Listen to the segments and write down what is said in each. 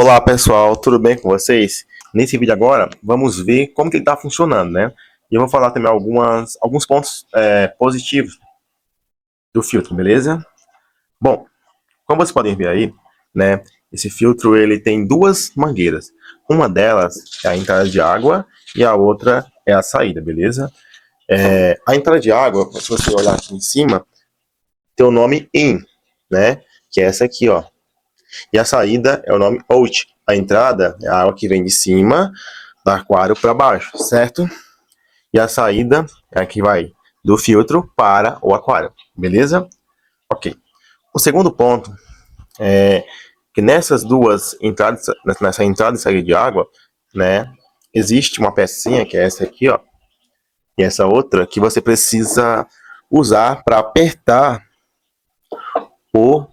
Olá pessoal, tudo bem com vocês? Nesse vídeo agora, vamos ver como que ele está funcionando, né? E eu vou falar também alguns pontos positivos do filtro, beleza? Bom, como vocês podem ver aí, né? Esse filtro ele tem duas mangueiras. Uma delas é a entrada de água e a outra é a saída, beleza? A entrada de água, se você olhar aqui em cima, tem o nome IN, né? Que é essa aqui, ó. E a saída é o nome out. A entrada é a água que vem de cima do aquário para baixo, certo? E a saída é a que vai do filtro para o aquário, beleza? Ok. O segundo ponto é que nessas duas entradas, nessa entrada e saída de água, né, existe uma pecinha que é essa aqui, ó, e essa outra que você precisa usar para apertar ou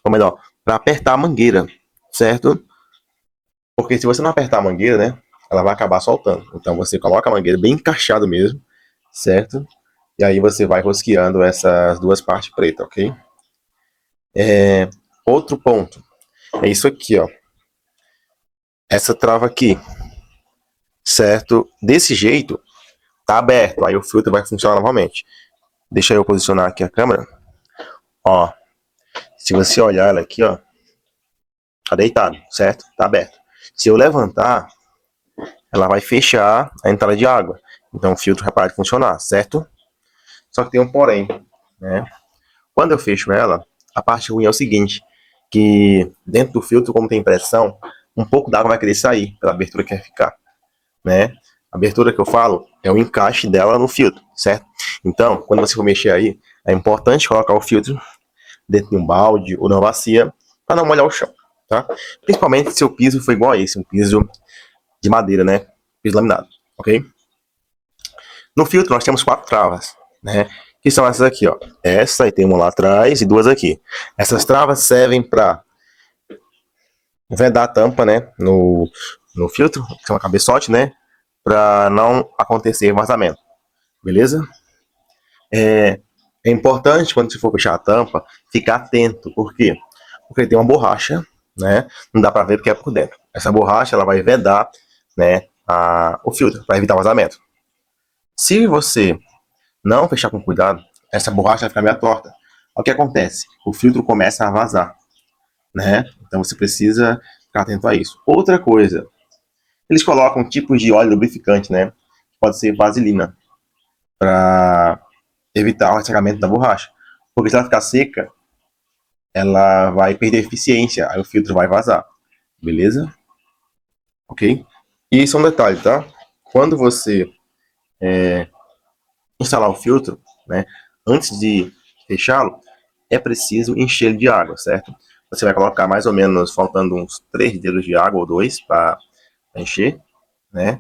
melhor, para apertar a mangueira, certo? Porque se você não apertar a mangueira, né, ela vai acabar soltando. Então você coloca a mangueira bem encaixado mesmo, certo? E aí você vai rosqueando essas duas partes pretas, ok? Outro ponto é isso aqui, ó. Essa trava aqui, certo? Desse jeito, tá aberto. Aí o filtro vai funcionar novamente. Deixa eu posicionar aqui a câmera. Ó, se você olhar ela aqui, ó, tá deitado, certo? Tá aberto. Se eu levantar, ela vai fechar a entrada de água. Então o filtro vai parar de funcionar, certo? Só que tem um porém, né? Quando eu fecho ela, a parte ruim é o seguinte, que dentro do filtro, como tem pressão, um pouco d'água vai querer sair pela abertura que quer ficar, né? A abertura que eu falo é o encaixe dela no filtro, certo? Então, quando você for mexer aí, é importante colocar o filtro dentro de um balde ou numa bacia para não molhar o chão, tá? Principalmente se o piso for igual a esse, um piso de madeira, né? Piso laminado, ok? No filtro nós temos 4 travas, né? Que são essas aqui, ó. Essa, e tem uma lá atrás e duas aqui. Essas travas servem para vedar a tampa, né? No filtro, que é uma cabeçote, né? Para não acontecer vazamento, beleza? É importante, quando você for fechar a tampa, ficar atento. Por quê? Porque tem uma borracha, né? Não dá para ver porque é por dentro. Essa borracha, ela vai vedar, né? O filtro, para evitar vazamento. Se você não fechar com cuidado, essa borracha vai ficar meio torta. O que acontece? O filtro começa a vazar, né? Então você precisa ficar atento a isso. Outra coisa, eles colocam tipos de óleo lubrificante, né? Pode ser vaselina, para evitar o ressecamento da borracha. Porque se ela ficar seca, ela vai perder eficiência, aí o filtro vai vazar. Beleza? Ok? E isso é um detalhe, tá? Quando você instalar o filtro, né? Antes de fechá-lo, é preciso encher ele de água, certo? Você vai colocar mais ou menos, faltando uns 3 dedos de água ou 2 para encher, né?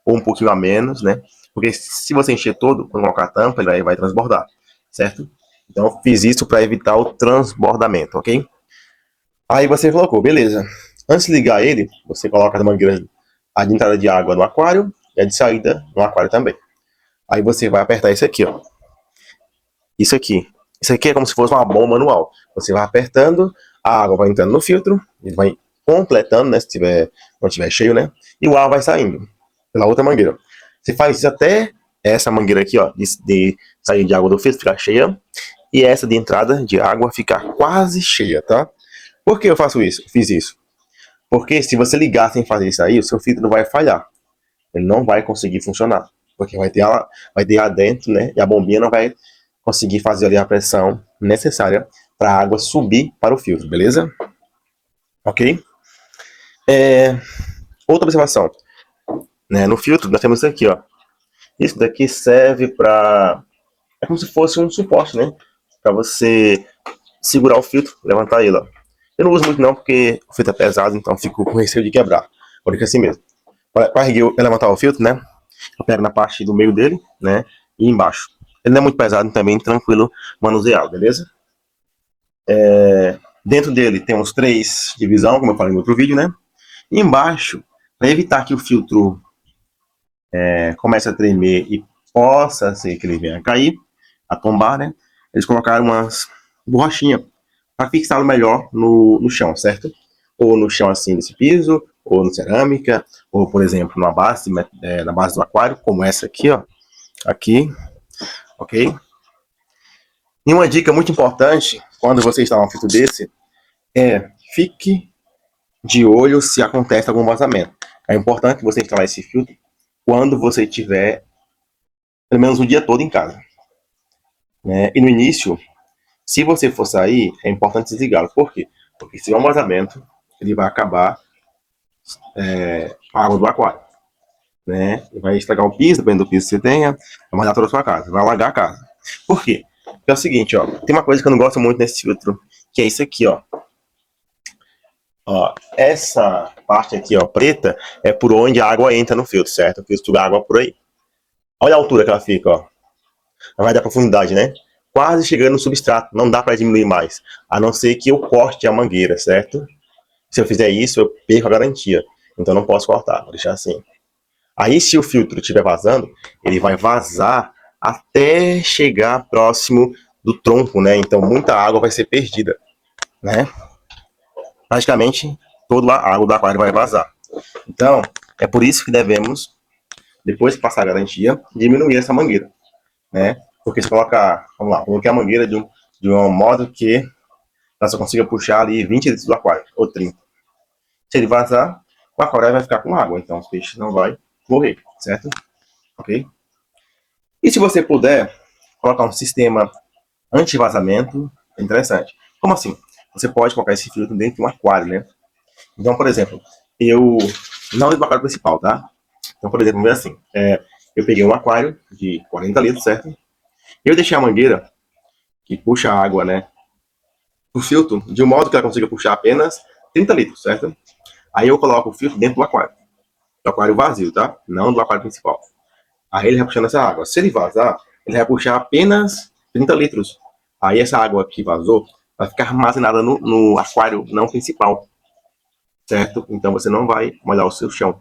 Ou um pouquinho a menos, né? Porque se você encher todo, quando colocar a tampa, ele vai transbordar, certo? Então eu fiz isso para evitar o transbordamento, ok? Aí você colocou, beleza. Antes de ligar ele, você coloca a mangueira, a de entrada de água no aquário e a de saída no aquário também. Aí você vai apertar isso aqui, ó. Isso aqui. Isso aqui é como se fosse uma bomba manual. Você vai apertando, a água vai entrando no filtro, ele vai completando, né? Se não tiver cheio, né? E o ar vai saindo pela outra mangueira. Você faz isso até essa mangueira aqui, ó, de sair de água do filtro ficar cheia. E essa de entrada de água ficar quase cheia, tá? Por que eu faço isso? Eu fiz isso. Porque se você ligar sem fazer isso aí, o seu filtro vai falhar. Ele não vai conseguir funcionar. Porque vai ter ar dentro, né? E a bombinha não vai conseguir fazer ali a pressão necessária para a água subir para o filtro, beleza? Ok? Outra observação. Né? No filtro nós temos isso aqui, ó. Isso daqui serve para... É como se fosse um suporte, né? Para você segurar o filtro, levantar ele, ó. Eu não uso muito não, porque o filtro é pesado, então fico com receio de quebrar. Por isso assim mesmo. Para levantar o filtro, né? Eu pego na parte do meio dele, né? E embaixo. Ele não é muito pesado, também tranquilo manusear, beleza? Dentro dele temos 3 divisões, como eu falei no outro vídeo, né? E embaixo, para evitar que o filtro comece a tremer e possa ser que ele venha a cair, a tombar, né? Eles colocaram umas borrachinhas para fixá-lo melhor no chão, certo? ou no chão assim desse piso, ou no cerâmica, ou por exemplo na base, na base do aquário, como essa aqui, ó, aqui, ok? E uma dica muito importante quando você instalar um filtro desse é fique de olho se acontece algum vazamento. É importante você instalar esse filtro quando você tiver pelo menos o dia todo em casa, né? E no início, se você for sair, é importante desligá-lo. Por quê? Porque se tiver um vazamento, ele vai acabar a água do aquário, né? Vai estragar o piso, dependendo do piso que você tenha, vai mandar toda a sua casa, vai alagar a casa. Por quê? Porque é o seguinte, ó, tem uma coisa que eu não gosto muito nesse filtro, que é isso aqui, ó. Ó, essa parte aqui, ó, preta, é por onde a água entra no filtro, certo? O filtro suga água por aí. Olha a altura que ela fica, ó. Vai dar profundidade, né? Quase chegando no substrato, não dá para diminuir mais, a não ser que eu corte a mangueira, certo? Se eu fizer isso, eu perco a garantia, então não posso cortar, vou deixar assim. Aí se o filtro estiver vazando, ele vai vazar até chegar próximo do tronco, né? Então muita água vai ser perdida, né? Praticamente toda a água do aquário vai vazar. Então, é por isso que devemos, depois que passar a garantia, diminuir essa mangueira, né? Porque se colocar, vamos lá, coloquei a mangueira de um modo que ela só consiga puxar ali 20 litros do aquário, ou 30. Se ele vazar, o aquário vai ficar com água, então os peixes não vão morrer, certo? Ok? E se você puder colocar um sistema anti-vazamento, é interessante. Como assim? Você pode colocar esse filtro dentro de um aquário, né? Então, por exemplo, eu não dentro do aquário principal, tá? Então, por exemplo, vamos ver assim, eu peguei um aquário de 40 litros, certo? Eu deixei a mangueira que puxa a água, né, do filtro, de um modo que ela consiga puxar apenas 30 litros, certo? Aí eu coloco o filtro dentro do aquário vazio, tá? Não do aquário principal. Aí ele vai puxando essa água. Se ele vazar, ele vai puxar apenas 30 litros. Aí essa água que vazou vai ficar armazenada no aquário não principal, certo? Então você não vai molhar o seu chão,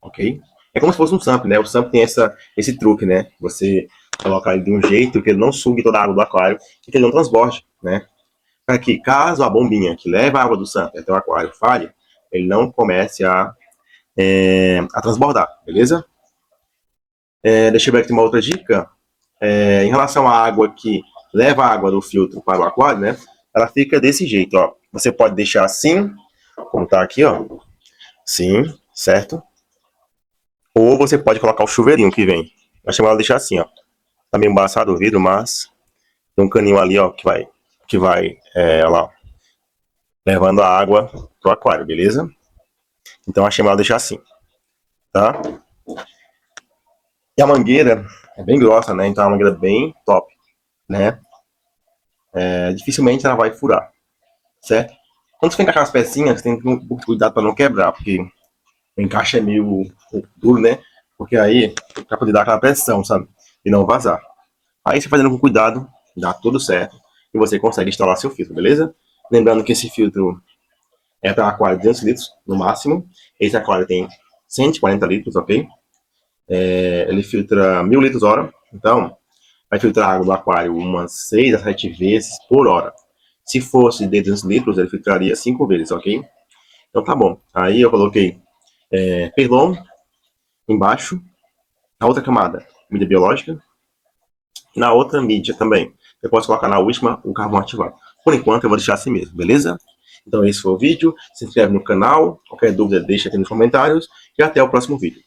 ok? É como se fosse um SAMP, né? O SAMP tem esse truque, né? Você colocar ele de um jeito que ele não sugue toda a água do aquário e que ele não transborde, né? Para que, caso a bombinha que leva a água do SAMP até o aquário falhe, ele não comece a transbordar, beleza? Deixa eu ver aqui uma outra dica. Em relação à água que leva a água do filtro para o aquário, né? Ela fica desse jeito, ó. Você pode deixar assim, como tá aqui, ó. Sim, certo? Ou você pode colocar o chuveirinho que vem. Nós chamamos ela de deixar assim, ó. Tá meio embaçado o vidro, mas tem um caninho ali, ó, que vai lá, levando a água pro aquário, beleza? Então achei melhor deixar assim, tá? E a mangueira é bem grossa, né? Então é uma mangueira bem top, né? Dificilmente ela vai furar, certo? Quando você for encaixar as pecinhas, você tem que ter um pouco de cuidado para não quebrar, porque o encaixe é meio duro, né? Porque aí para poder dar aquela pressão, sabe? E não vazar. Aí você fazendo com cuidado, dá tudo certo e você consegue instalar seu filtro, beleza? Lembrando que esse filtro é para aquário de 200 litros no máximo. Esse aquário tem 140 litros, ok? Ele filtra 1000 litros hora, então vai filtrar água do aquário umas 6 a 7 vezes por hora. Se fosse de 200 litros, ele filtraria 5 vezes, ok? Então tá bom. Aí eu coloquei perlon embaixo, na outra camada, mídia biológica, e na outra mídia também. Eu posso colocar na última o carvão ativado. Por enquanto eu vou deixar assim mesmo, beleza? Então esse foi o vídeo. Se inscreve no canal. Qualquer dúvida deixa aqui nos comentários. E até o próximo vídeo.